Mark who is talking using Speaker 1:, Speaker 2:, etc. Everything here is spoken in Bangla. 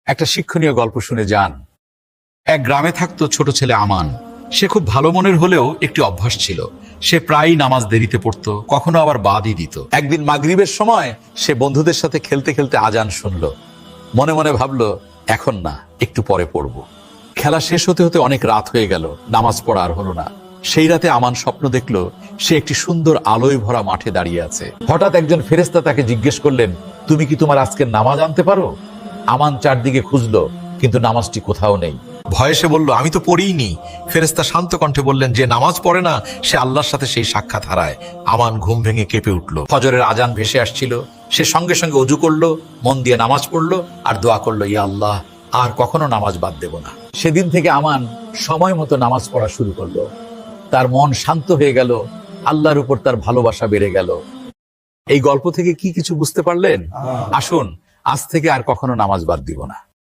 Speaker 1: একটা শিক্ষণীয় গল্প শুনে যান। এক গ্রামে থাকতো ছোট ছেলে আমান। সে খুব ভালো মনের হলেও একটি অভ্যাস ছিল। সে প্রায়ই নামাজ দেরিতে পড়তো, কখনো আবার বাদই দিত। একদিন মাগরিবের সময় সে বন্ধুদের সাথে খেলতে খেলতে আজান শুনলো। মনে মনে ভাবলো, এখন না, একটু পরে পড়ব। খেলা শেষ হতে হতে অনেক রাত হয়ে গেল, নামাজ পড়া আর হলো না। সেই রাতে আমান স্বপ্ন দেখলো সে একটি সুন্দর আলোয় ভরা মাঠে দাঁড়িয়ে আছে। হঠাৎ একজন ফেরেশতা তাকে জিজ্ঞেস করলেন, তুমি কি তোমার আজকের নামাজ আনতে পারো? আমান চারদিকে খুঁজলো, কিন্তু নামাজটি কোথাও নেই। ভয়ে সে বলল, আমি তো পড়িনি। ফেরেশতা শান্ত কণ্ঠে বললেন, যে নামাজ পড়ে না সে আল্লাহর সাথে সেই সাক্ষাৎ হারায়। আমান ঘুম ভেঙে কেঁপে উঠল। ফজরের আজান ভেসে আসছিল। সে সঙ্গে সঙ্গে অজু করলো, মন দিয়ে নামাজ পড়লো আর দোয়া করলো, ইয়া আল্লাহ, আর কখনো নামাজ বাদ দেব না। সেদিন থেকে আমান সময় মতো নামাজ পড়া শুরু করলো। তার মন শান্ত হয়ে গেল, আল্লাহর উপর তার ভালোবাসা বেড়ে গেল। এই গল্প থেকে কি কিছু বুঝতে পারলেন? আসুন, আজ থেকে আর কখনো নামাজ বাদ দিব না।